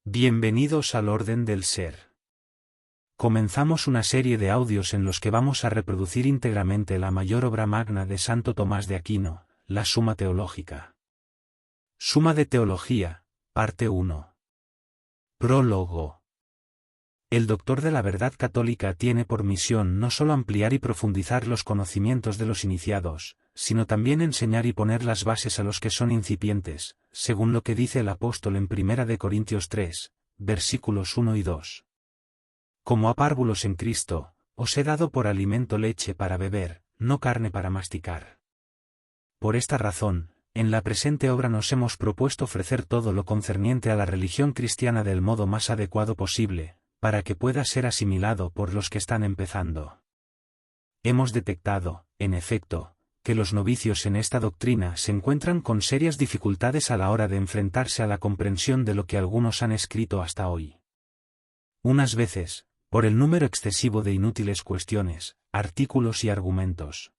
Bienvenidos al orden del ser. Comenzamos una serie de audios en los que vamos a reproducir íntegramente la mayor obra magna de Santo Tomás de Aquino, la Suma Teológica. Suma de Teología, parte 1. Prólogo. El doctor de la verdad católica tiene por misión no solo ampliar y profundizar los conocimientos de los iniciados, sino también enseñar y poner las bases a los que son incipientes, según lo que dice el apóstol en 1 de Corintios 3, versículos 1 y 2. Como a párvulos en Cristo, os he dado por alimento leche para beber, no carne para masticar. Por esta razón, en la presente obra nos hemos propuesto ofrecer todo lo concerniente a la religión cristiana del modo más adecuado posible, para que pueda ser asimilado por los que están empezando. Hemos detectado, en efecto, que los novicios en esta doctrina se encuentran con serias dificultades a la hora de enfrentarse a la comprensión de lo que algunos han escrito hasta hoy. Unas veces, por el número excesivo de inútiles cuestiones, artículos y argumentos.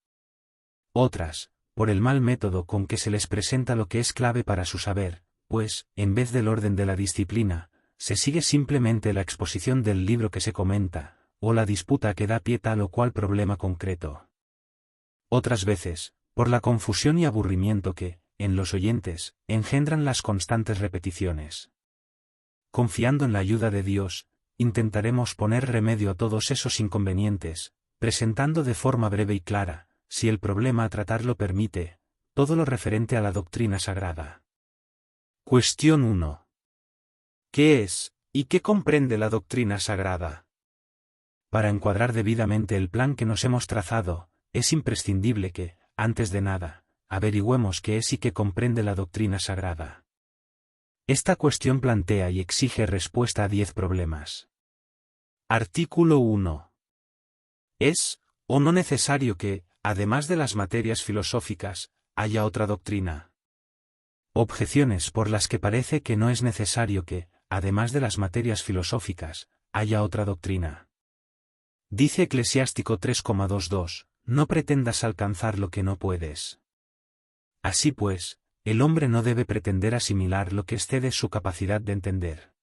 Otras, por el mal método con que se les presenta lo que es clave para su saber, pues, en vez del orden de la disciplina, se sigue simplemente la exposición del libro que se comenta, o la disputa que da pie tal o cual problema concreto. Otras veces, por la confusión y aburrimiento que, en los oyentes, engendran las constantes repeticiones. Confiando en la ayuda de Dios, intentaremos poner remedio a todos esos inconvenientes, presentando de forma breve y clara, si el problema a tratar lo permite, todo lo referente a la doctrina sagrada. Cuestión 1. ¿Qué es, y qué comprende la doctrina sagrada? Para encuadrar debidamente el plan que nos hemos trazado, es imprescindible que, antes de nada, averigüemos qué es y qué comprende la doctrina sagrada. Esta cuestión plantea y exige respuesta a 10 problemas. Artículo 1. ¿Es, o no necesario que, además de las materias filosóficas, haya otra doctrina? Objeciones por las que parece que no es necesario que, además de las materias filosóficas, haya otra doctrina. Dice Eclesiástico 3,22, no pretendas alcanzar lo que no puedes. Así pues, el hombre no debe pretender asimilar lo que excede su capacidad de entender.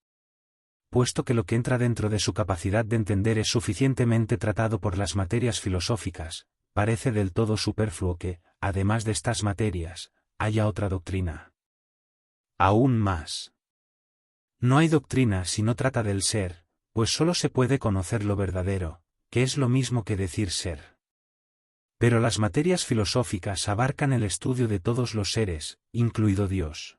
Puesto que lo que entra dentro de su capacidad de entender es suficientemente tratado por las materias filosóficas, parece del todo superfluo que, además de estas materias, haya otra doctrina. Aún más. No hay doctrina si no trata del ser, pues solo se puede conocer lo verdadero, que es lo mismo que decir ser. Pero las materias filosóficas abarcan el estudio de todos los seres, incluido Dios.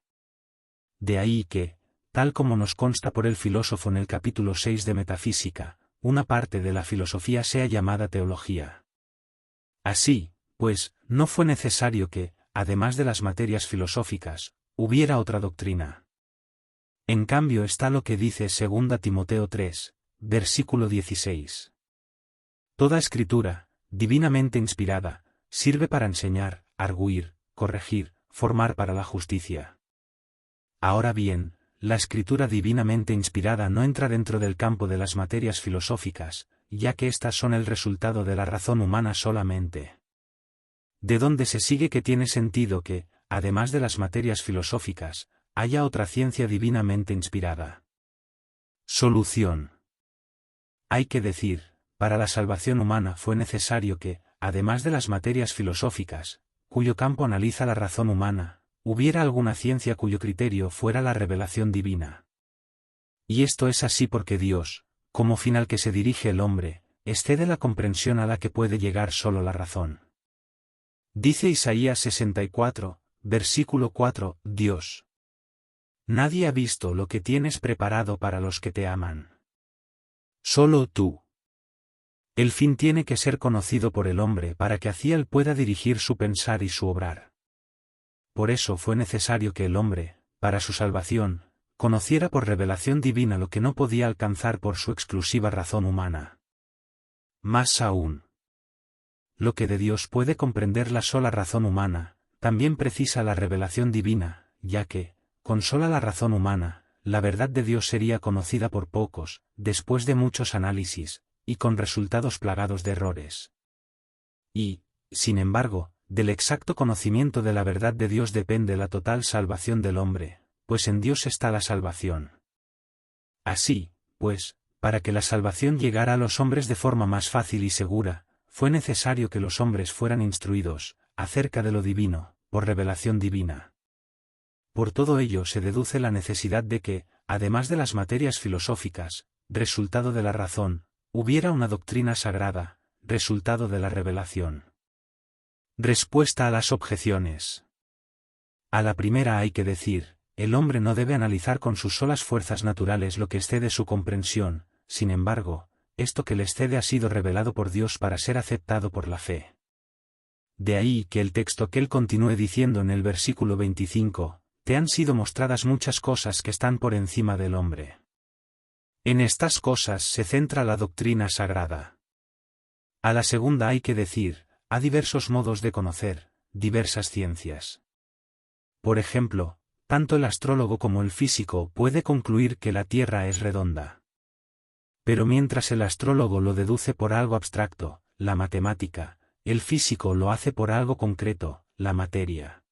De ahí que, tal como nos consta por el filósofo en el capítulo 6 de Metafísica, una parte de la filosofía sea llamada teología. Así, pues, no fue necesario que, además de las materias filosóficas, hubiera otra doctrina. En cambio está lo que dice 2 Timoteo 3, versículo 16. Toda escritura, divinamente inspirada, sirve para enseñar, arguir, corregir, formar para la justicia. Ahora bien, la escritura divinamente inspirada no entra dentro del campo de las materias filosóficas, ya que éstas son el resultado de la razón humana solamente. De donde se sigue que tiene sentido que, además de las materias filosóficas, haya otra ciencia divinamente inspirada. Solución. Hay que decir, para la salvación humana fue necesario que, además de las materias filosóficas, cuyo campo analiza la razón humana, hubiera alguna ciencia cuyo criterio fuera la revelación divina. Y esto es así porque Dios, como fin al que se dirige el hombre, excede la comprensión a la que puede llegar solo la razón. Dice Isaías 64, versículo 4, Dios. Nadie ha visto lo que tienes preparado para los que te aman. Solo tú. El fin tiene que ser conocido por el hombre para que así él pueda dirigir su pensar y su obrar. Por eso fue necesario que el hombre, para su salvación, conociera por revelación divina lo que no podía alcanzar por su exclusiva razón humana. Más aún, lo que de Dios puede comprender la sola razón humana, también precisa la revelación divina, ya que, con sola la razón humana, la verdad de Dios sería conocida por pocos, después de muchos análisis, y con resultados plagados de errores. Y, sin embargo, del exacto conocimiento de la verdad de Dios depende la total salvación del hombre, pues en Dios está la salvación. Así, pues, para que la salvación llegara a los hombres de forma más fácil y segura, fue necesario que los hombres fueran instruidos, acerca de lo divino, por revelación divina. Por todo ello se deduce la necesidad de que, además de las materias filosóficas, resultado de la razón, hubiera una doctrina sagrada, resultado de la revelación. Respuesta a las objeciones. A la primera hay que decir, el hombre no debe analizar con sus solas fuerzas naturales lo que excede su comprensión, sin embargo, esto que le excede ha sido revelado por Dios para ser aceptado por la fe. De ahí que el texto que él continúe diciendo en el versículo 25, te han sido mostradas muchas cosas que están por encima del hombre. En estas cosas se centra la doctrina sagrada. A la segunda hay que decir, hay diversos modos de conocer, diversas ciencias. Por ejemplo, tanto el astrólogo como el físico puede concluir que la Tierra es redonda. Pero mientras el astrólogo lo deduce por algo abstracto, la matemática, el físico lo hace por algo concreto, la materia.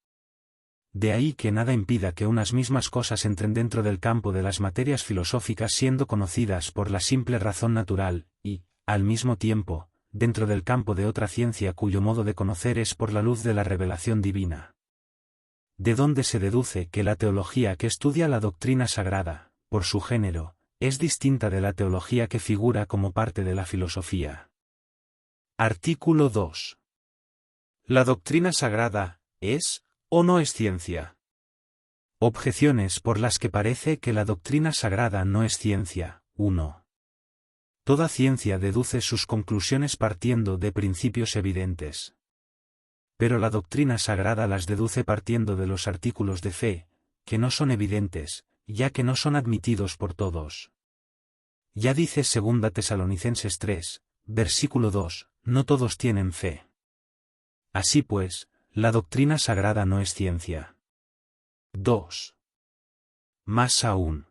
De ahí que nada impida que unas mismas cosas entren dentro del campo de las materias filosóficas siendo conocidas por la simple razón natural, y, al mismo tiempo, dentro del campo de otra ciencia cuyo modo de conocer es por la luz de la revelación divina. De donde se deduce que la teología que estudia la doctrina sagrada, por su género, es distinta de la teología que figura como parte de la filosofía. Artículo 2. ¿La doctrina sagrada es o no es ciencia? Objeciones por las que parece que la doctrina sagrada no es ciencia. 1. Toda ciencia deduce sus conclusiones partiendo de principios evidentes. Pero la doctrina sagrada las deduce partiendo de los artículos de fe, que no son evidentes, ya que no son admitidos por todos. Ya dice 2 Tesalonicenses 3, versículo 2, no todos tienen fe. Así pues, la doctrina sagrada no es ciencia. 2. Más aún.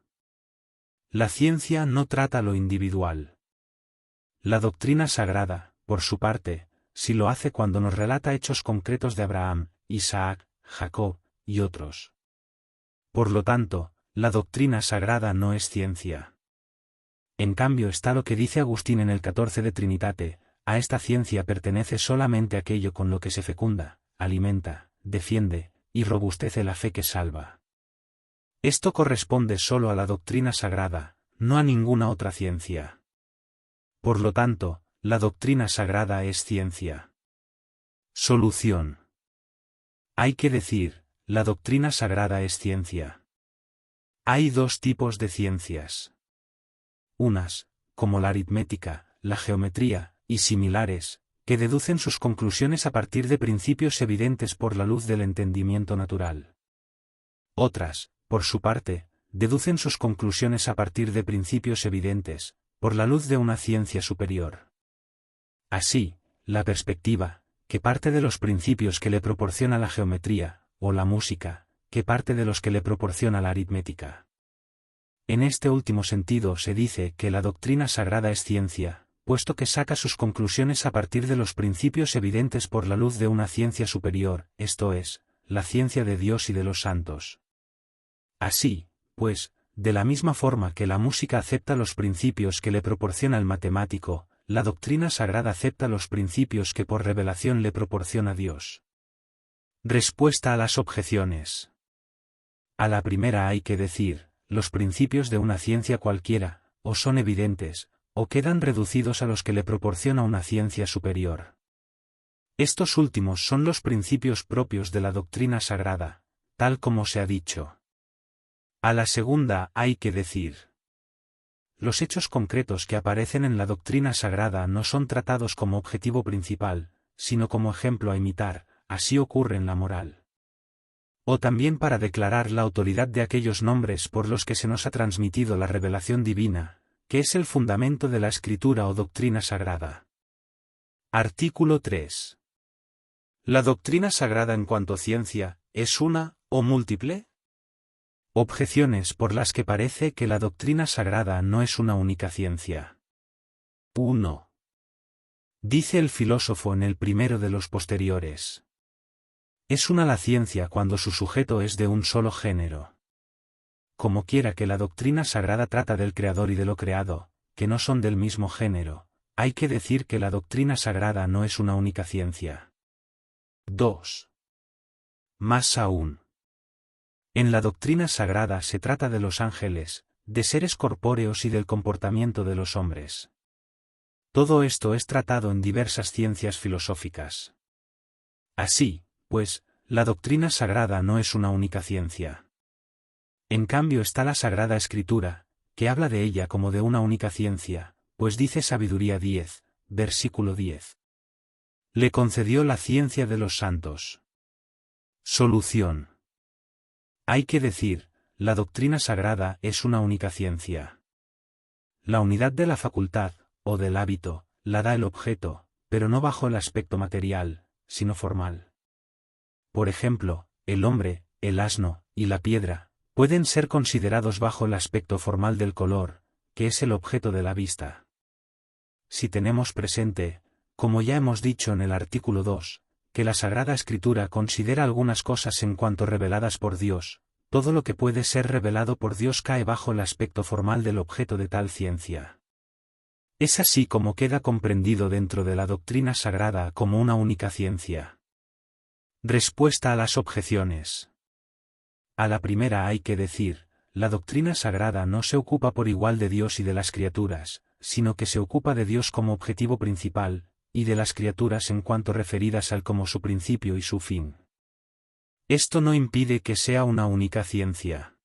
La ciencia no trata lo individual. La doctrina sagrada, por su parte, sí lo hace cuando nos relata hechos concretos de Abraham, Isaac, Jacob, y otros. Por lo tanto, la doctrina sagrada no es ciencia. En cambio está lo que dice Agustín en el 14 de Trinitate, a esta ciencia pertenece solamente aquello con lo que se fecunda, alimenta, defiende, y robustece la fe que salva. Esto corresponde solo a la doctrina sagrada, no a ninguna otra ciencia. Por lo tanto, la doctrina sagrada es ciencia. Solución. Hay que decir, la doctrina sagrada es ciencia. Hay dos tipos de ciencias. Unas, como la aritmética, la geometría, y similares, que deducen sus conclusiones a partir de principios evidentes por la luz del entendimiento natural. Otras, por su parte, deducen sus conclusiones a partir de principios evidentes, por la luz de una ciencia superior. Así, la perspectiva, que parte de los principios que le proporciona la geometría, o la música, que parte de los que le proporciona la aritmética. En este último sentido se dice que la doctrina sagrada es ciencia, puesto que saca sus conclusiones a partir de los principios evidentes por la luz de una ciencia superior, esto es, la ciencia de Dios y de los santos. Así, pues, de la misma forma que la música acepta los principios que le proporciona el matemático, la doctrina sagrada acepta los principios que por revelación le proporciona Dios. Respuesta a las objeciones. A la primera hay que decir, los principios de una ciencia cualquiera, o son evidentes, o quedan reducidos a los que le proporciona una ciencia superior. Estos últimos son los principios propios de la doctrina sagrada, tal como se ha dicho. A la segunda hay que decir. Los hechos concretos que aparecen en la doctrina sagrada no son tratados como objetivo principal, sino como ejemplo a imitar, así ocurre en la moral. O también para declarar la autoridad de aquellos nombres por los que se nos ha transmitido la revelación divina, que es el fundamento de la escritura o doctrina sagrada. Artículo 3. ¿La doctrina sagrada en cuanto a ciencia, es una, o múltiple? Objeciones por las que parece que la doctrina sagrada no es una única ciencia. 1. Dice el filósofo en el primero de los posteriores. Es una la ciencia cuando su sujeto es de un solo género. como quiera que la doctrina sagrada trata del Creador y de lo creado, que no son del mismo género, hay que decir que la doctrina sagrada no es una única ciencia. 2. Más aún. En la doctrina sagrada se trata de los ángeles, de seres corpóreos y del comportamiento de los hombres. Todo esto es tratado en diversas ciencias filosóficas. Así, pues, la doctrina sagrada no es una única ciencia. En cambio está la Sagrada Escritura, que habla de ella como de una única ciencia, pues dice Sabiduría 10, versículo 10. Le concedió la ciencia de los santos. Solución. Hay que decir, la doctrina sagrada es una única ciencia. La unidad de la facultad, o del hábito, la da el objeto, pero no bajo el aspecto material, sino formal. Por ejemplo, el hombre, el asno, y la piedra, pueden ser considerados bajo el aspecto formal del color, que es el objeto de la vista. Si tenemos presente, como ya hemos dicho en el artículo 2, que la Sagrada Escritura considera algunas cosas en cuanto reveladas por Dios, todo lo que puede ser revelado por Dios cae bajo el aspecto formal del objeto de tal ciencia. Es así como queda comprendido dentro de la doctrina sagrada como una única ciencia. Respuesta a las objeciones. A la primera hay que decir, la doctrina sagrada no se ocupa por igual de Dios y de las criaturas, sino que se ocupa de Dios como objetivo principal, y de las criaturas en cuanto referidas al como su principio y su fin. Esto no impide que sea una única ciencia.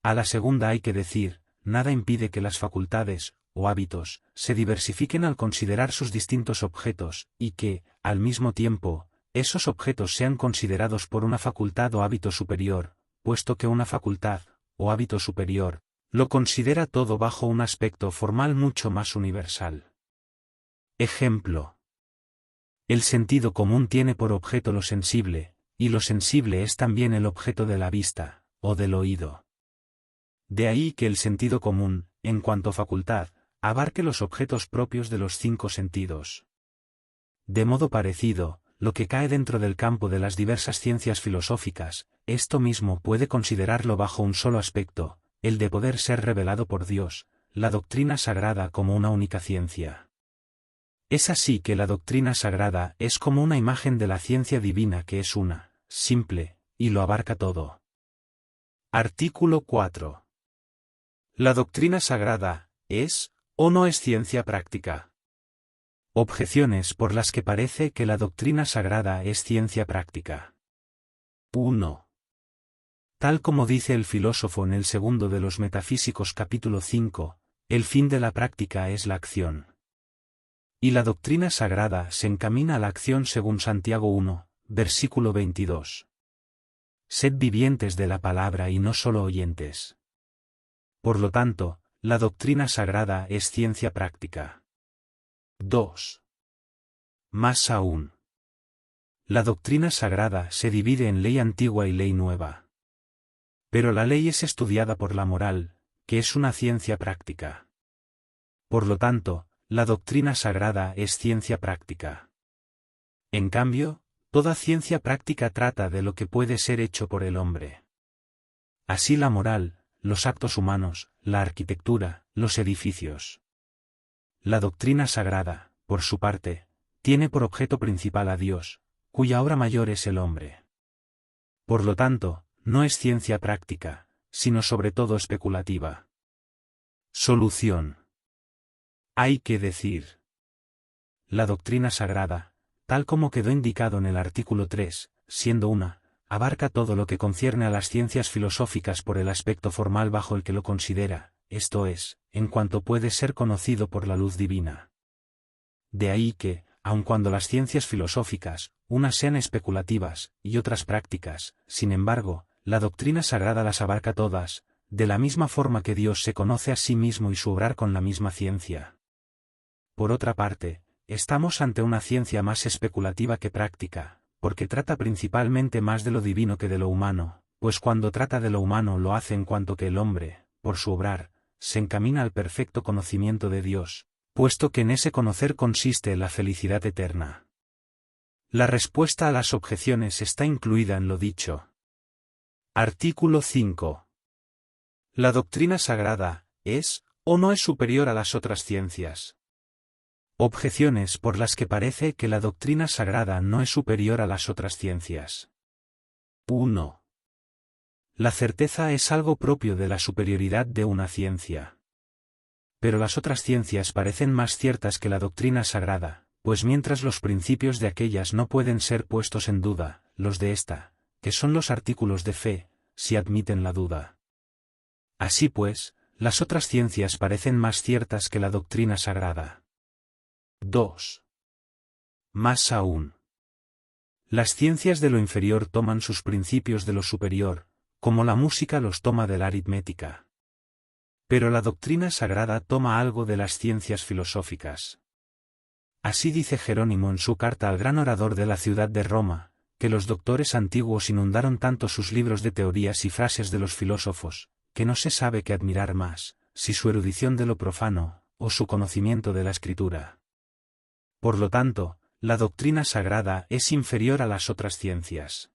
A la segunda hay que decir, nada impide que las facultades, o hábitos, se diversifiquen al considerar sus distintos objetos, y que, al mismo tiempo, esos objetos sean considerados por una facultad o hábito superior, puesto que una facultad, o hábito superior, lo considera todo bajo un aspecto formal mucho más universal. Ejemplo. El sentido común tiene por objeto lo sensible, y lo sensible es también el objeto de la vista, o del oído. De ahí que el sentido común, en cuanto facultad, abarque los objetos propios de los 5 sentidos. De modo parecido, lo que cae dentro del campo de las diversas ciencias filosóficas, esto mismo puede considerarlo bajo un solo aspecto, el de poder ser revelado por Dios, la doctrina sagrada como una única ciencia. Es así que la doctrina sagrada es como una imagen de la ciencia divina que es una, simple, y lo abarca todo. Artículo 4. La doctrina sagrada, ¿es, o no es ciencia práctica? Objeciones por las que parece que la doctrina sagrada es ciencia práctica. 1. Tal como dice el filósofo en el segundo de los Metafísicos capítulo 5, el fin de la práctica es la acción. Y la doctrina sagrada se encamina a la acción según Santiago 1, versículo 22. Sed vivientes de la palabra y no solo oyentes. Por lo tanto, la doctrina sagrada es ciencia práctica. 2. Más aún. La doctrina sagrada se divide en ley antigua y ley nueva. Pero la ley es estudiada por la moral, que es una ciencia práctica. Por lo tanto, la doctrina sagrada es ciencia práctica. En cambio, toda ciencia práctica trata de lo que puede ser hecho por el hombre. Así la moral, los actos humanos, la arquitectura, los edificios. La doctrina sagrada, por su parte, tiene por objeto principal a Dios, cuya obra mayor es el hombre. Por lo tanto, no es ciencia práctica, sino sobre todo especulativa. Solución. Hay que decir. La doctrina sagrada, tal como quedó indicado en el artículo 3, siendo una, abarca todo lo que concierne a las ciencias filosóficas por el aspecto formal bajo el que lo considera, esto es, en cuanto puede ser conocido por la luz divina. De ahí que, aun cuando las ciencias filosóficas, unas sean especulativas, y otras prácticas, sin embargo, la doctrina sagrada las abarca todas, de la misma forma que Dios se conoce a sí mismo y su obrar con la misma ciencia. Por otra parte, estamos ante una ciencia más especulativa que práctica, porque trata principalmente más de lo divino que de lo humano, pues cuando trata de lo humano lo hace en cuanto que el hombre, por su obrar, se encamina al perfecto conocimiento de Dios, puesto que en ese conocer consiste la felicidad eterna. La respuesta a las objeciones está incluida en lo dicho. Artículo 5. ¿La doctrina sagrada es o no es superior a las otras ciencias? Objeciones por las que parece que la doctrina sagrada no es superior a las otras ciencias. 1. La certeza es algo propio de la superioridad de una ciencia. Pero las otras ciencias parecen más ciertas que la doctrina sagrada, pues mientras los principios de aquellas no pueden ser puestos en duda, los de esta, que son los artículos de fe, sí admiten la duda. Así pues, las otras ciencias parecen más ciertas que la doctrina sagrada. 2. Más aún. Las ciencias de lo inferior toman sus principios de lo superior, como la música los toma de la aritmética. Pero la doctrina sagrada toma algo de las ciencias filosóficas. Así dice Jerónimo en su carta al gran orador de la ciudad de Roma, que los doctores antiguos inundaron tanto sus libros de teorías y frases de los filósofos, que no se sabe qué admirar más, si su erudición de lo profano, o su conocimiento de la escritura. Por lo tanto, la doctrina sagrada es inferior a las otras ciencias.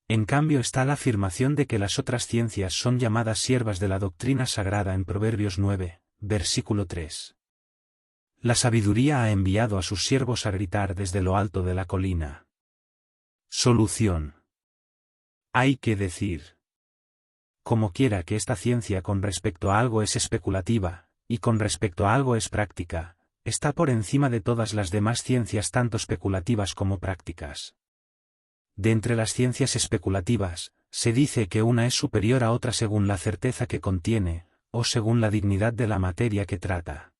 En cambio está la afirmación de que las otras ciencias son llamadas siervas de la doctrina sagrada en Proverbios 9, versículo 3. La sabiduría ha enviado a sus siervos a gritar desde lo alto de la colina. Solución. Hay que decir. Como quiera que esta ciencia con respecto a algo es especulativa, y con respecto a algo es práctica, está por encima de todas las demás ciencias tanto especulativas como prácticas. De entre las ciencias especulativas, se dice que una es superior a otra según la certeza que contiene, o según la dignidad de la materia que trata.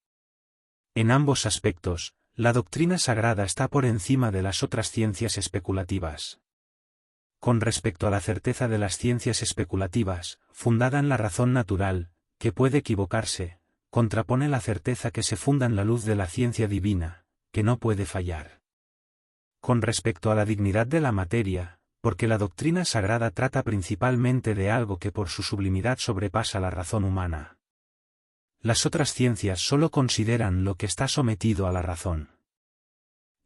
En ambos aspectos, la doctrina sagrada está por encima de las otras ciencias especulativas. Con respecto a la certeza de las ciencias especulativas, fundada en la razón natural, que puede equivocarse, contrapone la certeza que se funda en la luz de la ciencia divina, que no puede fallar. Con respecto a la dignidad de la materia, porque la doctrina sagrada trata principalmente de algo que por su sublimidad sobrepasa la razón humana. Las otras ciencias solo consideran lo que está sometido a la razón.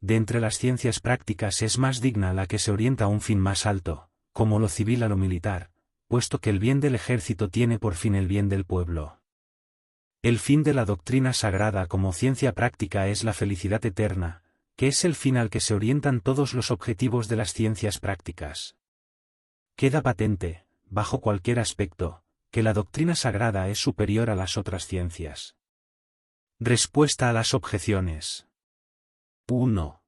De entre las ciencias prácticas es más digna la que se orienta a un fin más alto, como lo civil a lo militar, puesto que el bien del ejército tiene por fin el bien del pueblo. El fin de la doctrina sagrada como ciencia práctica es la felicidad eterna, que es el fin al que se orientan todos los objetivos de las ciencias prácticas. Queda patente, bajo cualquier aspecto, que la doctrina sagrada es superior a las otras ciencias. Respuesta a las objeciones. 1.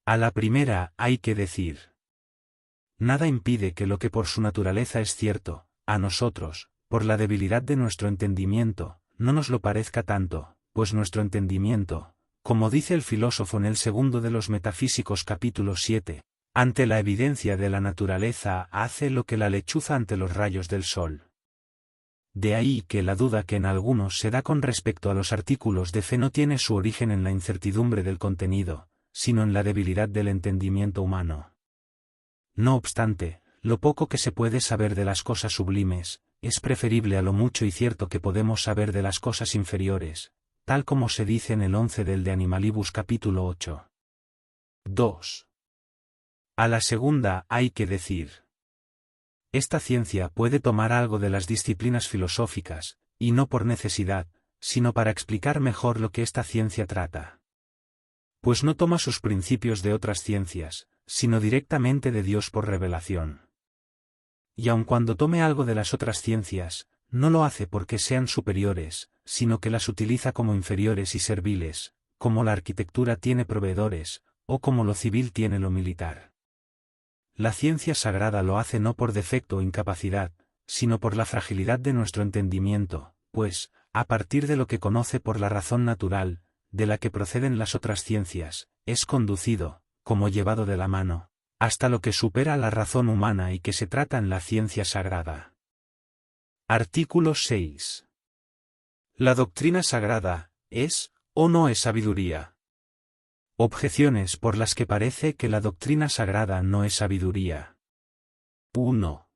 A la primera hay que decir. Nada impide que lo que por su naturaleza es cierto, a nosotros, por la debilidad de nuestro entendimiento, no nos lo parezca tanto, pues nuestro entendimiento, como dice el filósofo en el segundo de los Metafísicos capítulo 7, ante la evidencia de la naturaleza hace lo que la lechuza ante los rayos del sol. De ahí que la duda que en algunos se da con respecto a los artículos de fe no tiene su origen en la incertidumbre del contenido, sino en la debilidad del entendimiento humano. No obstante, lo poco que se puede saber de las cosas sublimes, es preferible a lo mucho y cierto que podemos saber de las cosas inferiores, tal como se dice en el 11 del De Animalibus capítulo 8. 2. A la segunda hay que decir. Esta ciencia puede tomar algo de las disciplinas filosóficas, y no por necesidad, sino para explicar mejor lo que esta ciencia trata. Pues no toma sus principios de otras ciencias, sino directamente de Dios por revelación. Y aun cuando tome algo de las otras ciencias, no lo hace porque sean superiores, sino que las utiliza como inferiores y serviles, como la arquitectura tiene proveedores, o como lo civil tiene lo militar. La ciencia sagrada lo hace no por defecto o incapacidad, sino por la fragilidad de nuestro entendimiento, pues, a partir de lo que conoce por la razón natural, de la que proceden las otras ciencias, es conducido, como llevado de la mano, hasta lo que supera la razón humana y que se trata en la ciencia sagrada. Artículo 6. La doctrina sagrada, ¿es o no es sabiduría? Objeciones por las que parece que la doctrina sagrada no es sabiduría. 1.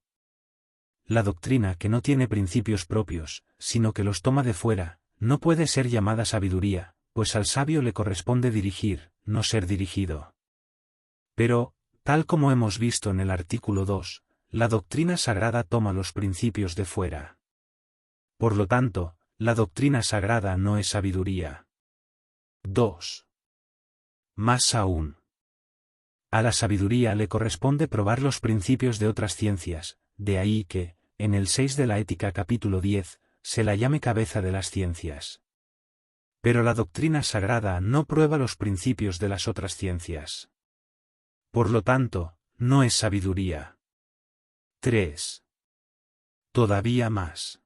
La doctrina que no tiene principios propios, sino que los toma de fuera, no puede ser llamada sabiduría, pues al sabio le corresponde dirigir, no ser dirigido. Pero, tal como hemos visto en el artículo 2, la doctrina sagrada toma los principios de fuera. Por lo tanto, la doctrina sagrada no es sabiduría. 2. Más aún. A la sabiduría le corresponde probar los principios de otras ciencias, de ahí que, en el 6 de la Ética capítulo 10, se la llame cabeza de las ciencias. Pero la doctrina sagrada no prueba los principios de las otras ciencias. Por lo tanto, no es sabiduría. 3. Todavía más.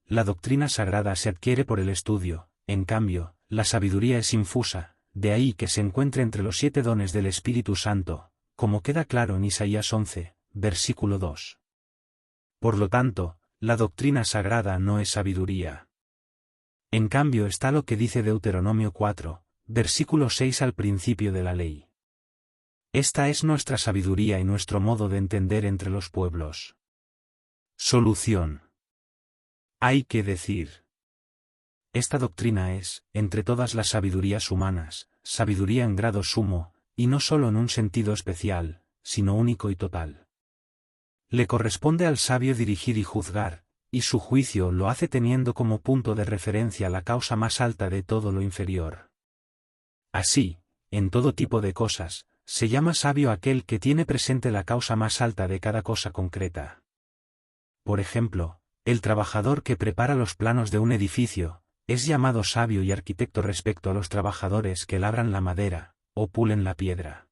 La doctrina sagrada se adquiere por el estudio, en cambio, la sabiduría es infusa, de ahí que se encuentre entre los 7 dones del Espíritu Santo, como queda claro en Isaías 11, versículo 2. Por lo tanto, la doctrina sagrada no es sabiduría. En cambio está lo que dice Deuteronomio 4, versículo 6 al principio de la ley. Esta es nuestra sabiduría y nuestro modo de entender entre los pueblos. Solución. Hay que decir. Esta doctrina es, entre todas las sabidurías humanas, sabiduría en grado sumo, y no solo en un sentido especial, sino único y total. Le corresponde al sabio dirigir y juzgar, y su juicio lo hace teniendo como punto de referencia la causa más alta de todo lo inferior. Así, en todo tipo de cosas, se llama sabio aquel que tiene presente la causa más alta de cada cosa concreta. Por ejemplo, el trabajador que prepara los planos de un edificio, es llamado sabio y arquitecto respecto a los trabajadores que labran la madera, o pulen la piedra.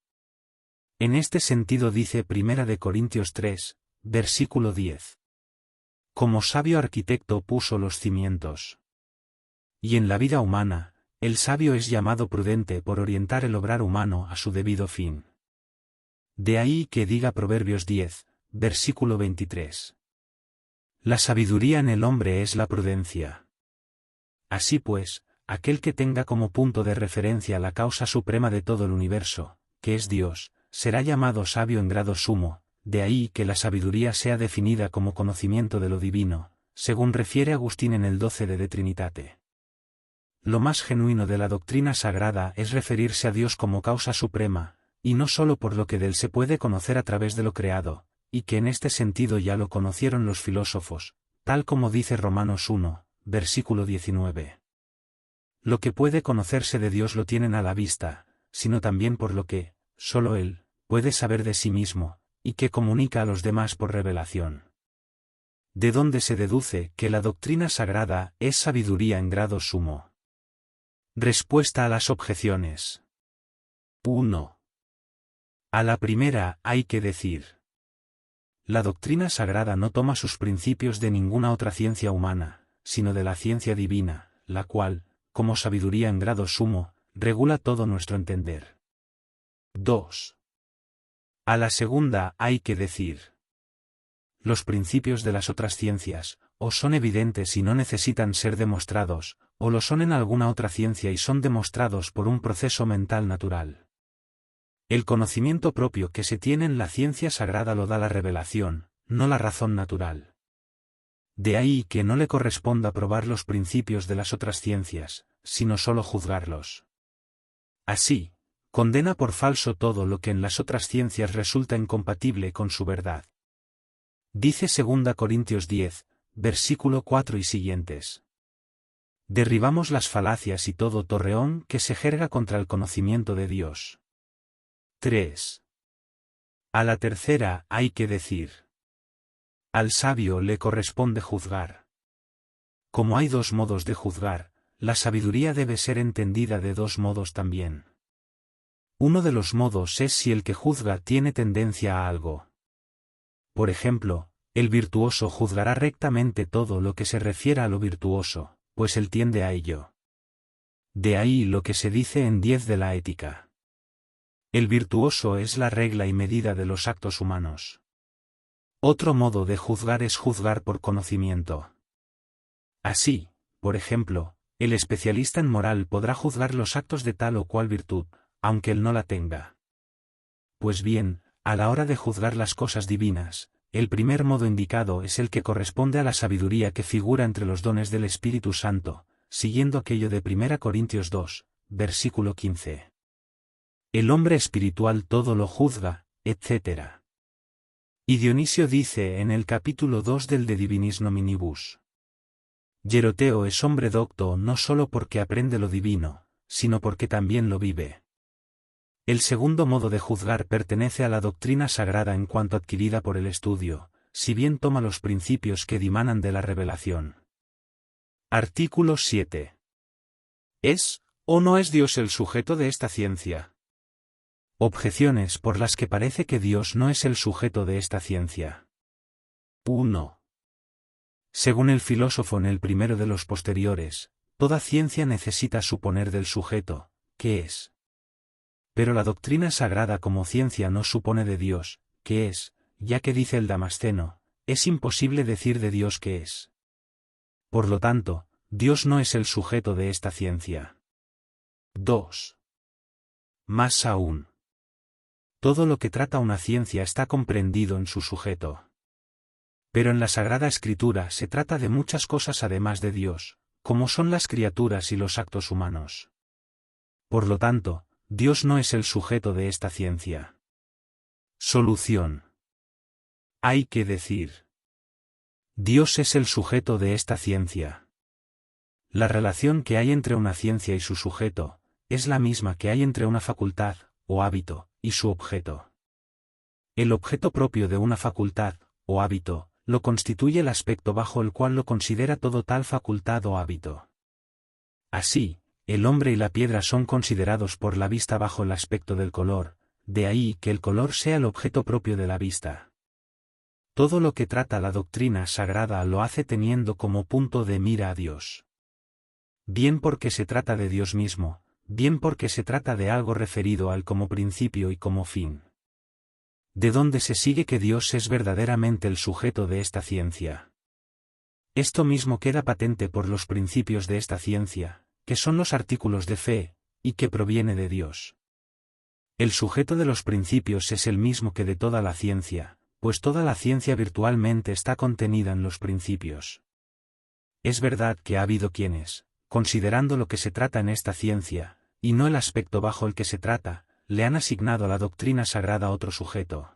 En este sentido dice 1 Corintios 3, versículo 10. Como sabio arquitecto puso los cimientos. Y en la vida humana, el sabio es llamado prudente por orientar el obrar humano a su debido fin. De ahí que diga Proverbios 10, versículo 23. La sabiduría en el hombre es la prudencia. Así pues, aquel que tenga como punto de referencia la causa suprema de todo el universo, que es Dios, será llamado sabio en grado sumo, de ahí que la sabiduría sea definida como conocimiento de lo divino, según refiere Agustín en el 12 de Trinitate. Lo más genuino de la doctrina sagrada es referirse a Dios como causa suprema, y no sólo por lo que de él se puede conocer a través de lo creado, y que en este sentido ya lo conocieron los filósofos, tal como dice Romanos 1, versículo 19. Lo que puede conocerse de Dios lo tienen a la vista, sino también por lo que, solo Él, puede saber de sí mismo, y que comunica a los demás por revelación. De donde se deduce que la doctrina sagrada es sabiduría en grado sumo. Respuesta a las objeciones. 1. A la primera hay que decir. La doctrina sagrada no toma sus principios de ninguna otra ciencia humana, sino de la ciencia divina, la cual, como sabiduría en grado sumo, regula todo nuestro entender. 2. A la segunda hay que decir. Los principios de las otras ciencias, o son evidentes y no necesitan ser demostrados, o lo son en alguna otra ciencia y son demostrados por un proceso mental natural. El conocimiento propio que se tiene en la ciencia sagrada lo da la revelación, no la razón natural. De ahí que no le corresponda probar los principios de las otras ciencias, sino solo juzgarlos. Así, condena por falso todo lo que en las otras ciencias resulta incompatible con su verdad. Dice 2 Corintios 10, versículo 4 y siguientes. Derribamos las falacias y todo torreón que se jerga contra el conocimiento de Dios. 3. A la tercera hay que decir. Al sabio le corresponde juzgar. Como hay dos modos de juzgar, la sabiduría debe ser entendida de dos modos también. Uno de los modos es si el que juzga tiene tendencia a algo. Por ejemplo, el virtuoso juzgará rectamente todo lo que se refiera a lo virtuoso, pues él tiende a ello. De ahí lo que se dice en 10 de la Ética. El virtuoso es la regla y medida de los actos humanos. Otro modo de juzgar es juzgar por conocimiento. Así, por ejemplo, el especialista en moral podrá juzgar los actos de tal o cual virtud, aunque él no la tenga. Pues bien, a la hora de juzgar las cosas divinas, el primer modo indicado es el que corresponde a la sabiduría que figura entre los dones del Espíritu Santo, siguiendo aquello de 1 Corintios 2, versículo 15. El hombre espiritual todo lo juzga, etc. Y Dionisio dice en el capítulo 2 del De Divinis Nominibus. Yeroteo es hombre docto no solo porque aprende lo divino, sino porque también lo vive. El segundo modo de juzgar pertenece a la doctrina sagrada en cuanto adquirida por el estudio, si bien toma los principios que dimanan de la revelación. Artículo 7. ¿Es o no es Dios el sujeto de esta ciencia? Objeciones por las que parece que Dios no es el sujeto de esta ciencia. 1. Según el filósofo en el primero de los posteriores, toda ciencia necesita suponer del sujeto, que es. Pero la doctrina sagrada como ciencia no supone de Dios, que es, ya que dice el Damasceno, es imposible decir de Dios que es. Por lo tanto, Dios no es el sujeto de esta ciencia. 2. Más aún. Todo lo que trata una ciencia está comprendido en su sujeto. Pero en la Sagrada Escritura se trata de muchas cosas además de Dios, como son las criaturas y los actos humanos. Por lo tanto, Dios no es el sujeto de esta ciencia. Solución. Hay que decir. Dios es el sujeto de esta ciencia. La relación que hay entre una ciencia y su sujeto, es la misma que hay entre una facultad, o hábito, y su objeto. El objeto propio de una facultad, o hábito, lo constituye el aspecto bajo el cual lo considera todo tal facultad o hábito. Así, el hombre y la piedra son considerados por la vista bajo el aspecto del color, de ahí que el color sea el objeto propio de la vista. Todo lo que trata la doctrina sagrada lo hace teniendo como punto de mira a Dios. Bien porque se trata de Dios mismo, bien porque se trata de algo referido a Él como principio y como fin. De donde se sigue que Dios es verdaderamente el sujeto de esta ciencia. Esto mismo queda patente por los principios de esta ciencia, que son los artículos de fe, y que proviene de Dios. El sujeto de los principios es el mismo que de toda la ciencia, pues toda la ciencia virtualmente está contenida en los principios. Es verdad que ha habido quienes, considerando lo que se trata en esta ciencia, y no el aspecto bajo el que se trata, le han asignado a la doctrina sagrada otro sujeto.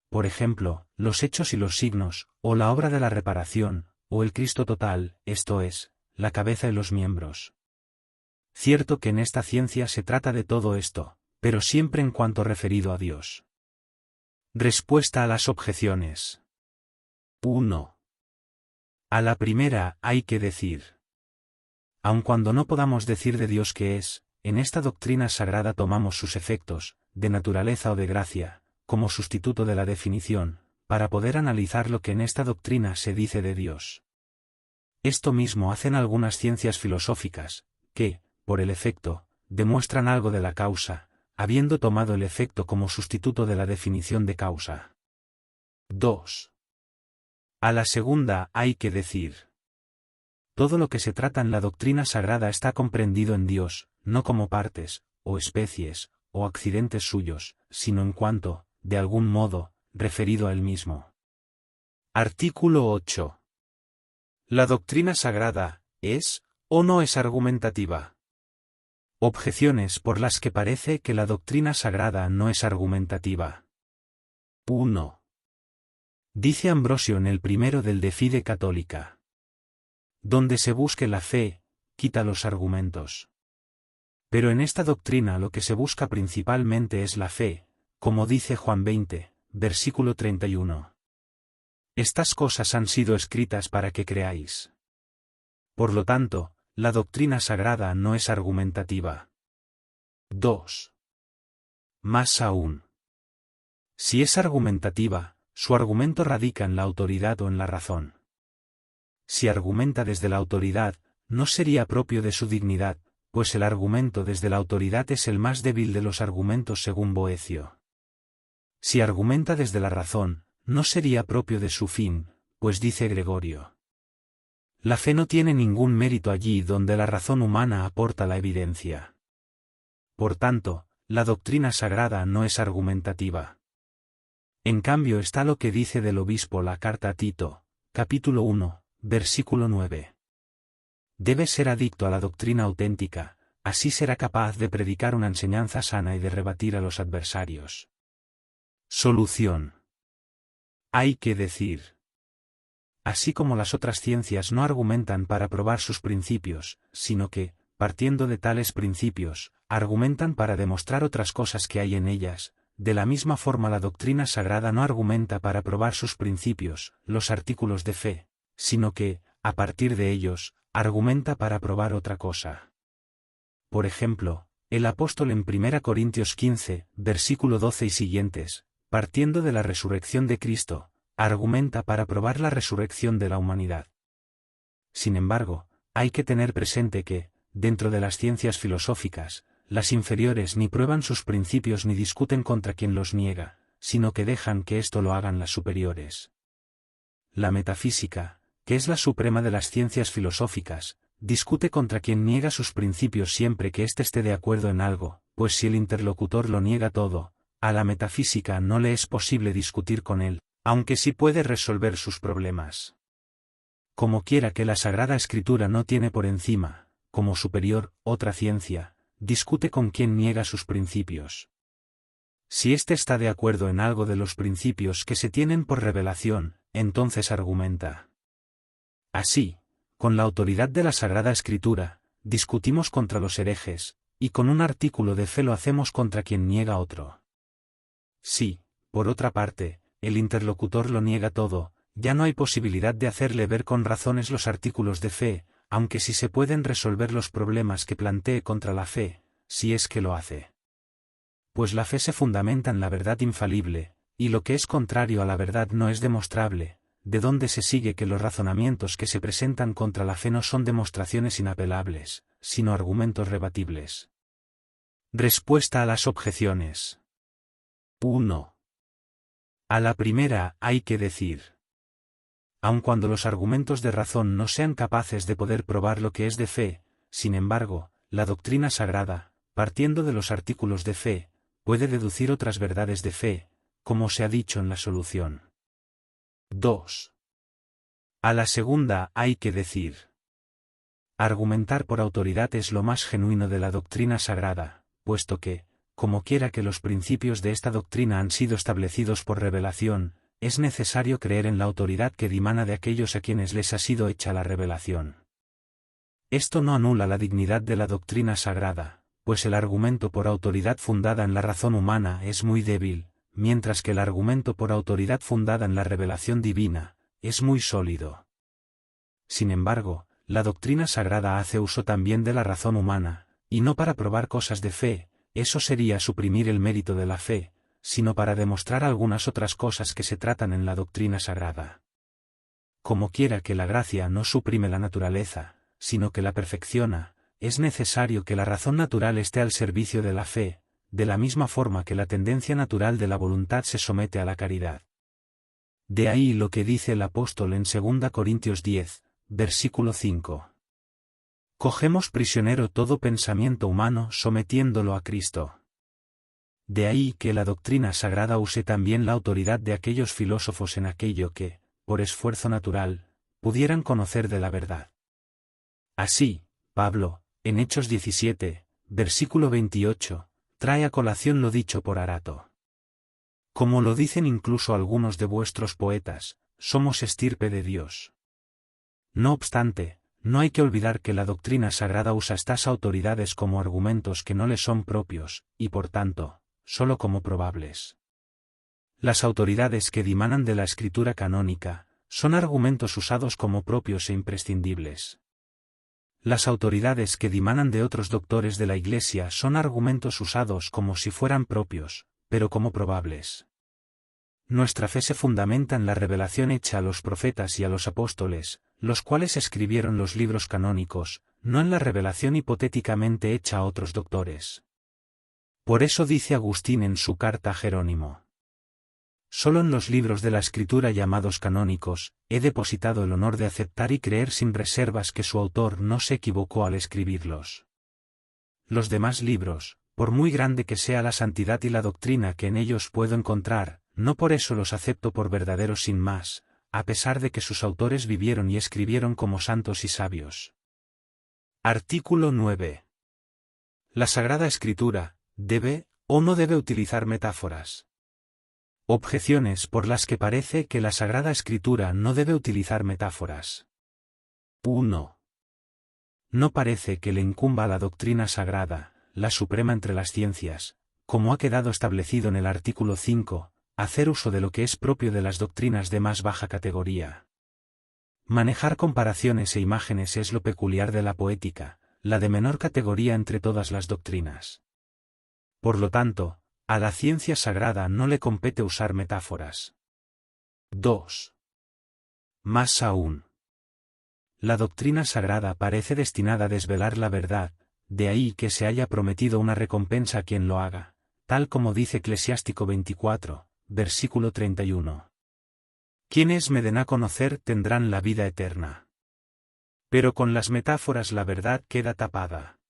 Por ejemplo, los hechos y los signos, o la obra de la reparación, o el Cristo total, esto es, la cabeza y los miembros. Cierto que en esta ciencia se trata de todo esto, pero siempre en cuanto referido a Dios. Respuesta a las objeciones. 1. A la primera hay que decir. Aun cuando no podamos decir de Dios que es, en esta doctrina sagrada tomamos sus efectos, de naturaleza o de gracia, como sustituto de la definición, para poder analizar lo que en esta doctrina se dice de Dios. Esto mismo hacen algunas ciencias filosóficas, que, por el efecto, demuestran algo de la causa, habiendo tomado el efecto como sustituto de la definición de causa. 2. A la segunda hay que decir. Todo lo que se trata en la doctrina sagrada está comprendido en Dios, no como partes, o especies, o accidentes suyos, sino en cuanto, de algún modo, referido a Él mismo. Artículo 8. ¿La doctrina sagrada es, o no es argumentativa? Objeciones por las que parece que la doctrina sagrada no es argumentativa. 1. Dice Ambrosio en el primero del De Fide Católica. Donde se busque la fe, quita los argumentos. Pero en esta doctrina lo que se busca principalmente es la fe, como dice Juan 20, versículo 31. Estas cosas han sido escritas para que creáis. Por lo tanto, la doctrina sagrada no es argumentativa. 2. Más aún. Si es argumentativa, su argumento radica en la autoridad o en la razón. Si argumenta desde la autoridad, no sería propio de su dignidad, pues el argumento desde la autoridad es el más débil de los argumentos según Boecio. Si argumenta desde la razón, no sería propio de su fin, pues dice Gregorio. La fe no tiene ningún mérito allí donde la razón humana aporta la evidencia. Por tanto, la doctrina sagrada no es argumentativa. En cambio está lo que dice del obispo la carta a Tito, capítulo 1, versículo 9. Debe ser adicto a la doctrina auténtica, así será capaz de predicar una enseñanza sana y de rebatir a los adversarios. Solución. Hay que decir. Así como las otras ciencias no argumentan para probar sus principios, sino que, partiendo de tales principios, argumentan para demostrar otras cosas que hay en ellas, de la misma forma la doctrina sagrada no argumenta para probar sus principios, los artículos de fe, sino que, a partir de ellos, argumenta para probar otra cosa. Por ejemplo, el apóstol en 1 Corintios 15, versículo 12 y siguientes, partiendo de la resurrección de Cristo, argumenta para probar la resurrección de la humanidad. Sin embargo, hay que tener presente que, dentro de las ciencias filosóficas, las inferiores ni prueban sus principios ni discuten contra quien los niega, sino que dejan que esto lo hagan las superiores. La metafísica, que es la suprema de las ciencias filosóficas, discute contra quien niega sus principios siempre que éste esté de acuerdo en algo, pues si el interlocutor lo niega todo, a la metafísica no le es posible discutir con él, aunque sí puede resolver sus problemas. Como quiera que la Sagrada Escritura no tiene por encima, como superior, otra ciencia, discute con quien niega sus principios. Si éste está de acuerdo en algo de los principios que se tienen por revelación, entonces argumenta. Así, con la autoridad de la Sagrada Escritura, discutimos contra los herejes, y con un artículo de fe lo hacemos contra quien niega otro. Si, por otra parte, el interlocutor lo niega todo, ya no hay posibilidad de hacerle ver con razones los artículos de fe, aunque sí se pueden resolver los problemas que plantee contra la fe, si es que lo hace. Pues la fe se fundamenta en la verdad infalible, y lo que es contrario a la verdad no es demostrable, de donde se sigue que los razonamientos que se presentan contra la fe no son demostraciones inapelables, sino argumentos rebatibles. Respuesta a las objeciones. 1. A la primera hay que decir. Aun cuando los argumentos de razón no sean capaces de poder probar lo que es de fe, sin embargo, la doctrina sagrada, partiendo de los artículos de fe, puede deducir otras verdades de fe, como se ha dicho en la solución. 2. A la segunda hay que decir. Argumentar por autoridad es lo más genuino de la doctrina sagrada, puesto que, como quiera que los principios de esta doctrina han sido establecidos por revelación, es necesario creer en la autoridad que dimana de aquellos a quienes les ha sido hecha la revelación. Esto no anula la dignidad de la doctrina sagrada, pues el argumento por autoridad fundada en la razón humana es muy débil, mientras que el argumento por autoridad fundada en la revelación divina, es muy sólido. Sin embargo, la doctrina sagrada hace uso también de la razón humana, y no para probar cosas de fe, eso sería suprimir el mérito de la fe, sino para demostrar algunas otras cosas que se tratan en la doctrina sagrada. Como quiera que la gracia no suprime la naturaleza, sino que la perfecciona, es necesario que la razón natural esté al servicio de la fe, de la misma forma que la tendencia natural de la voluntad se somete a la caridad. De ahí lo que dice el apóstol en 2 Corintios 10, versículo 5. Cogemos prisionero todo pensamiento humano sometiéndolo a Cristo. De ahí que la doctrina sagrada use también la autoridad de aquellos filósofos en aquello que, por esfuerzo natural, pudieran conocer de la verdad. Así, Pablo, en Hechos 17, versículo 28, trae a colación lo dicho por Arato. Como lo dicen incluso algunos de vuestros poetas, somos estirpe de Dios. No obstante, no hay que olvidar que la doctrina sagrada usa estas autoridades como argumentos que no le son propios, y por tanto, solo como probables. Las autoridades que dimanan de la escritura canónica, son argumentos usados como propios e imprescindibles. Las autoridades que dimanan de otros doctores de la Iglesia son argumentos usados como si fueran propios, pero como probables. Nuestra fe se fundamenta en la revelación hecha a los profetas y a los apóstoles, los cuales escribieron los libros canónicos, no en la revelación hipotéticamente hecha a otros doctores. Por eso dice Agustín en su carta a Jerónimo. Solo en los libros de la Escritura llamados canónicos, he depositado el honor de aceptar y creer sin reservas que su autor no se equivocó al escribirlos. Los demás libros, por muy grande que sea la santidad y la doctrina que en ellos puedo encontrar, no por eso los acepto por verdaderos sin más, a pesar de que sus autores vivieron y escribieron como santos y sabios. Artículo 9. La Sagrada Escritura, ¿debe o no debe utilizar metáforas? Objeciones por las que parece que la Sagrada Escritura no debe utilizar metáforas. 1. No parece que le incumba a la doctrina sagrada, la suprema entre las ciencias, como ha quedado establecido en el artículo 5, hacer uso de lo que es propio de las doctrinas de más baja categoría. Manejar comparaciones e imágenes es lo peculiar de la poética, la de menor categoría entre todas las doctrinas. Por lo tanto, a la ciencia sagrada no le compete usar metáforas. 2. Más aún. La doctrina sagrada parece destinada a desvelar la verdad, de ahí que se haya prometido una recompensa a quien lo haga, tal como dice Eclesiástico 24, versículo 31. Quienes me den a conocer tendrán la vida eterna. Pero con las metáforas la verdad queda tapada.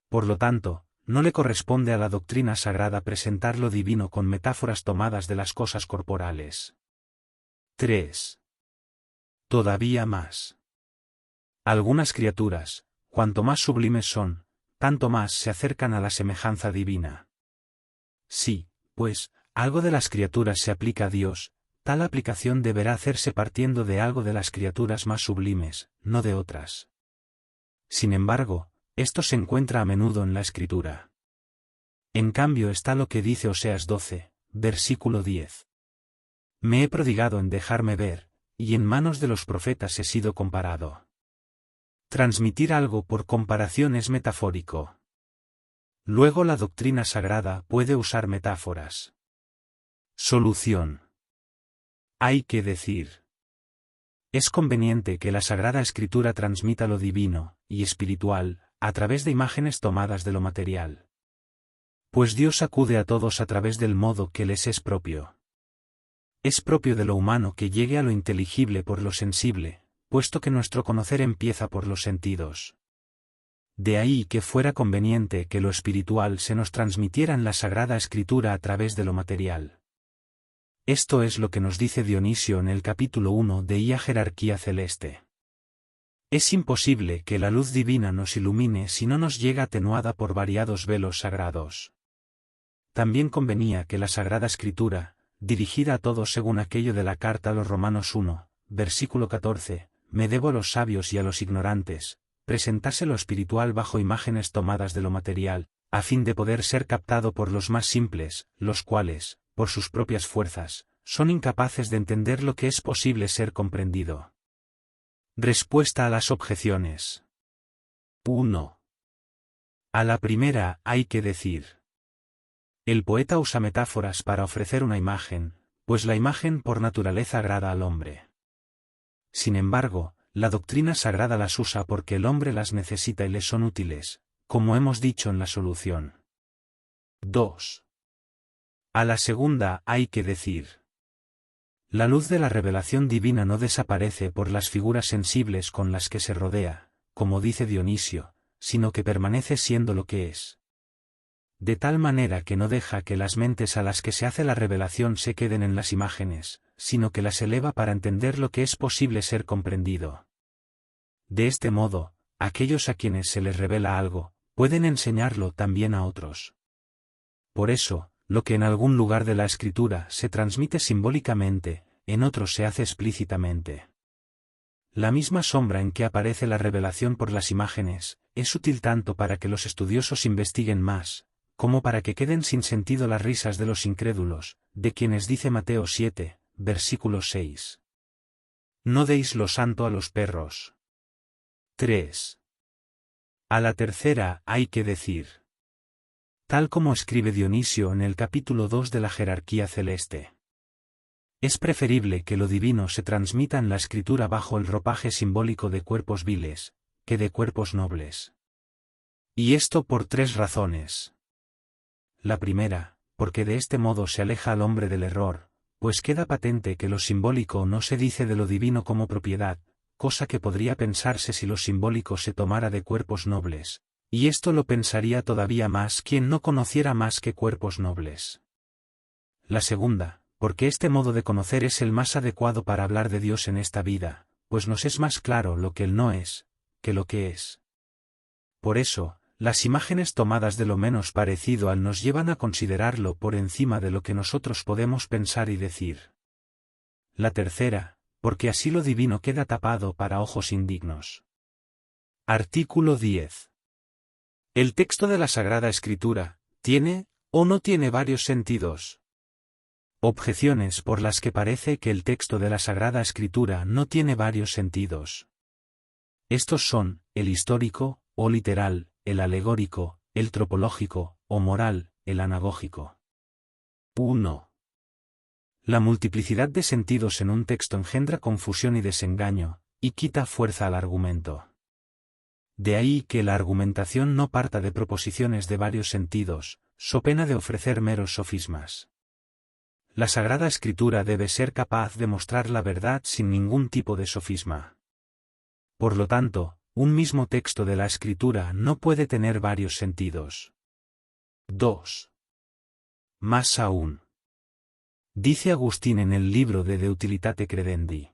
Por lo tanto, no le corresponde a la doctrina sagrada presentar lo divino con metáforas tomadas de las cosas corporales. 3. Todavía más. Algunas criaturas, cuanto más sublimes son, tanto más se acercan a la semejanza divina. Sí, pues, algo de las criaturas se aplica a Dios, tal aplicación deberá hacerse partiendo de algo de las criaturas más sublimes, no de otras. Sin embargo, esto se encuentra a menudo en la Escritura. En cambio está lo que dice Oseas 12, versículo 10. Me he prodigado en dejarme ver, y en manos de los profetas he sido comparado. Transmitir algo por comparación es metafórico. Luego la doctrina sagrada puede usar metáforas. Solución. Hay que decir. Es conveniente que la Sagrada Escritura transmita lo divino y espiritual a través de imágenes tomadas de lo material. Pues Dios acude a todos a través del modo que les es propio. Es propio de lo humano que llegue a lo inteligible por lo sensible, puesto que nuestro conocer empieza por los sentidos. De ahí que fuera conveniente que lo espiritual se nos transmitiera en la Sagrada Escritura a través de lo material. Esto es lo que nos dice Dionisio en el capítulo 1 de Ia Jerarquía Celeste. Es imposible que la luz divina nos ilumine si no nos llega atenuada por variados velos sagrados. También convenía que la Sagrada Escritura, dirigida a todos según aquello de la carta a los Romanos 1, versículo 14, me debo a los sabios y a los ignorantes, presentase lo espiritual bajo imágenes tomadas de lo material, a fin de poder ser captado por los más simples, los cuales, por sus propias fuerzas, son incapaces de entender lo que es posible ser comprendido. Respuesta a las objeciones. 1. A la primera hay que decir. El poeta usa metáforas para ofrecer una imagen, pues la imagen por naturaleza agrada al hombre. Sin embargo, la doctrina sagrada las usa porque el hombre las necesita y le son útiles, como hemos dicho en la solución. 2. A la segunda hay que decir. La luz de la revelación divina no desaparece por las figuras sensibles con las que se rodea, como dice Dionisio, sino que permanece siendo lo que es. De tal manera que no deja que las mentes a las que se hace la revelación se queden en las imágenes, sino que las eleva para entender lo que es posible ser comprendido. De este modo, aquellos a quienes se les revela algo, pueden enseñarlo también a otros. Por eso, lo que en algún lugar de la Escritura se transmite simbólicamente, en otros se hace explícitamente. La misma sombra en que aparece la revelación por las imágenes, es útil tanto para que los estudiosos investiguen más, como para que queden sin sentido las risas de los incrédulos, de quienes dice Mateo 7, versículo 6. No deis lo santo a los perros. 3. A la tercera hay que decir. Tal como escribe Dionisio en el capítulo 2 de la Jerarquía Celeste. Es preferible que lo divino se transmita en la Escritura bajo el ropaje simbólico de cuerpos viles, que de cuerpos nobles. Y esto por 3 razones. La primera, porque de este modo se aleja al hombre del error, pues queda patente que lo simbólico no se dice de lo divino como propiedad, cosa que podría pensarse si lo simbólico se tomara de cuerpos nobles, y esto lo pensaría todavía más quien no conociera más que cuerpos nobles. La segunda, porque este modo de conocer es el más adecuado para hablar de Dios en esta vida, pues nos es más claro lo que Él no es, que lo que es. Por eso, Las imágenes tomadas de lo menos parecido al nos llevan a considerarlo por encima de lo que nosotros podemos pensar y decir. La tercera, porque así lo divino queda tapado para ojos indignos. Artículo 10. El texto de la Sagrada Escritura, ¿tiene, o no tiene varios sentidos? Objeciones por las que parece que el texto de la Sagrada Escritura no tiene varios sentidos. Estos son, el histórico, o literal, el alegórico, el tropológico, o moral, el anagógico. 1. La multiplicidad de sentidos en un texto engendra confusión y desengaño, y quita fuerza al argumento. De ahí que la argumentación no parta de proposiciones de varios sentidos, so pena de ofrecer meros sofismas. La Sagrada Escritura debe ser capaz de mostrar la verdad sin ningún tipo de sofisma. Por lo tanto, un mismo texto de la Escritura no puede tener varios sentidos. 2. Más aún. Dice Agustín en el libro de De Utilitate Credendi.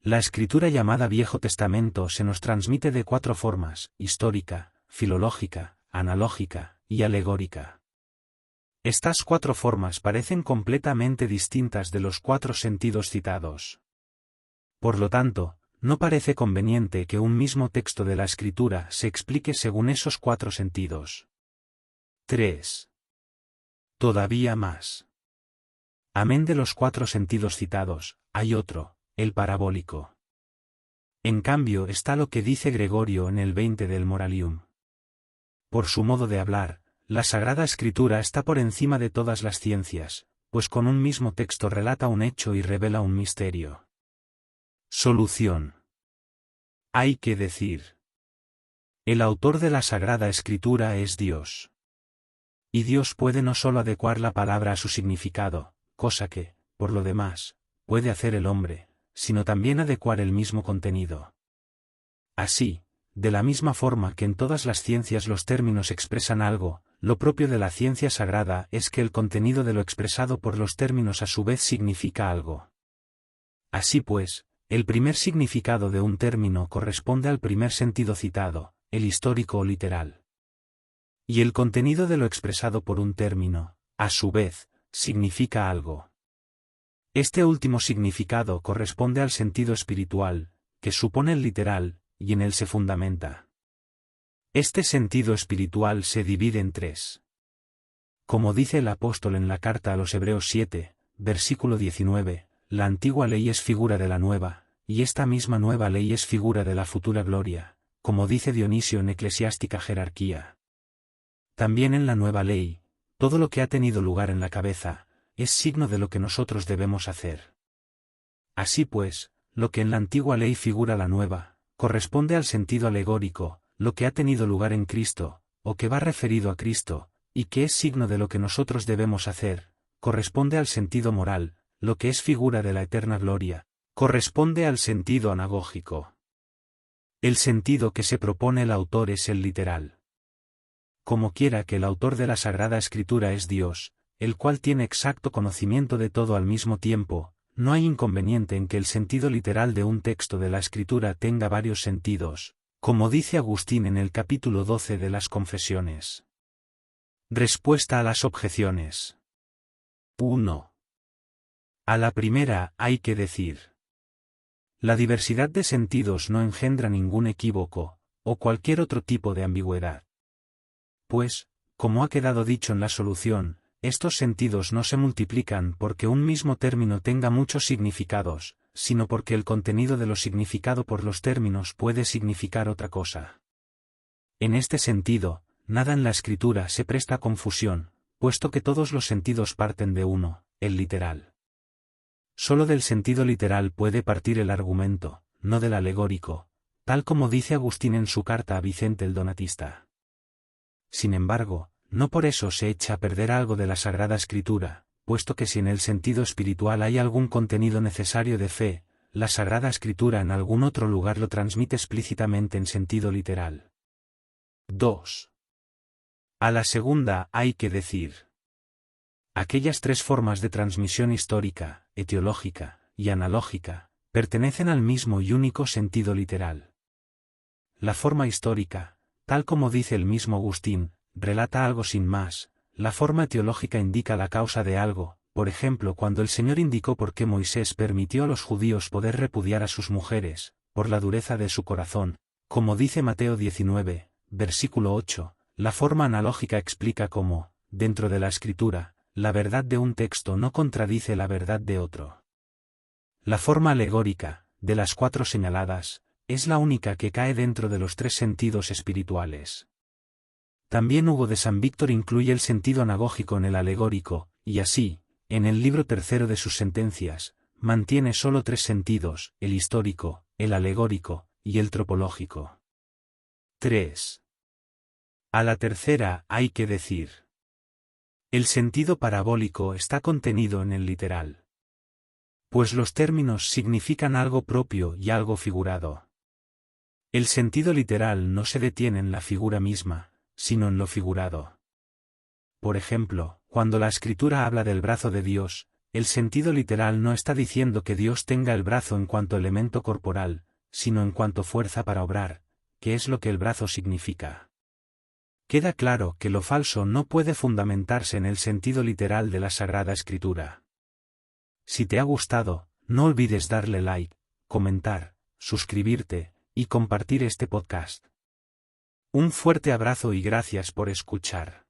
La Escritura llamada Viejo Testamento se nos transmite de 4 formas: histórica, filológica, analógica y alegórica. Estas 4 formas parecen completamente distintas de los 4 sentidos citados. Por lo tanto, no parece conveniente que un mismo texto de la Escritura se explique según esos 4 sentidos. 3. Todavía más. Amén de los 4 sentidos citados, hay otro, el parabólico. En cambio está lo que dice Gregorio en el 20 del Moralium. Por su modo de hablar, la Sagrada Escritura está por encima de todas las ciencias, pues con un mismo texto relata un hecho y revela un misterio. Solución. Hay que decir. El autor de la Sagrada Escritura es Dios. Y Dios puede no solo adecuar la palabra a su significado, cosa que, por lo demás, puede hacer el hombre, sino también adecuar el mismo contenido. Así, de la misma forma que en todas las ciencias los términos expresan algo, lo propio de la ciencia sagrada es que el contenido de lo expresado por los términos a su vez significa algo. Así pues, el primer significado de un término corresponde al primer sentido citado, el histórico o literal. Y el contenido de lo expresado por un término, a su vez, significa algo. Este último significado corresponde al sentido espiritual, que supone el literal, y en él se fundamenta. Este sentido espiritual se divide en 3. Como dice el apóstol en la carta a los Hebreos 7, versículo 19, la antigua ley es figura de la nueva, y esta misma nueva ley es figura de la futura gloria, como dice Dionisio en Eclesiástica Jerarquía. También en la nueva ley, todo lo que ha tenido lugar en la cabeza, es signo de lo que nosotros debemos hacer. Así pues, lo que en la antigua ley figura la nueva, corresponde al sentido alegórico, lo que ha tenido lugar en Cristo, o que va referido a Cristo, y que es signo de lo que nosotros debemos hacer, corresponde al sentido moral, lo que es figura de la eterna gloria, corresponde al sentido anagógico. El sentido que se propone el autor es el literal. Como quiera que el autor de la Sagrada Escritura es Dios, el cual tiene exacto conocimiento de todo al mismo tiempo, no hay inconveniente en que el sentido literal de un texto de la Escritura tenga varios sentidos, como dice Agustín en el capítulo 12 de las Confesiones. Respuesta a las objeciones. 1. A la primera hay que decir. La diversidad de sentidos no engendra ningún equívoco, o cualquier otro tipo de ambigüedad. Pues, como ha quedado dicho en la solución, estos sentidos no se multiplican porque un mismo término tenga muchos significados, sino porque el contenido de lo significado por los términos puede significar otra cosa. En este sentido, nada en la Escritura se presta a confusión, puesto que todos los sentidos parten de uno, el literal. Solo del sentido literal puede partir el argumento, no del alegórico, tal como dice Agustín en su carta a Vicente el Donatista. Sin embargo, no por eso se echa a perder algo de la Sagrada Escritura, puesto que si en el sentido espiritual hay algún contenido necesario de fe, la Sagrada Escritura en algún otro lugar lo transmite explícitamente en sentido literal. 2. A la segunda hay que decir. Aquellas 3 formas de transmisión histórica, etiológica y analógica, pertenecen al mismo y único sentido literal. La forma histórica, Tal como dice el mismo Agustín, relata algo sin más, la forma teológica indica la causa de algo, por ejemplo cuando el Señor indicó por qué Moisés permitió a los judíos poder repudiar a sus mujeres, por la dureza de su corazón, como dice Mateo 19, versículo 8, la forma analógica explica cómo, dentro de la Escritura, la verdad de un texto no contradice la verdad de otro. La forma alegórica, de las 4 señaladas, es la única que cae dentro de los 3 sentidos espirituales. También Hugo de San Víctor incluye el sentido anagógico en el alegórico, y así, en el libro tercero de sus sentencias, mantiene solo 3 sentidos, el histórico, el alegórico, y el tropológico. 3. A la tercera hay que decir. El sentido parabólico está contenido en el literal. Pues los términos significan algo propio y algo figurado. El sentido literal no se detiene en la figura misma, sino en lo figurado. Por ejemplo, cuando la Escritura habla del brazo de Dios, el sentido literal no está diciendo que Dios tenga el brazo en cuanto elemento corporal, sino en cuanto fuerza para obrar, que es lo que el brazo significa. Queda claro que lo falso no puede fundamentarse en el sentido literal de la Sagrada Escritura. Si te ha gustado, no olvides darle like, comentar, suscribirte, y compartir este podcast. Un fuerte abrazo y gracias por escuchar.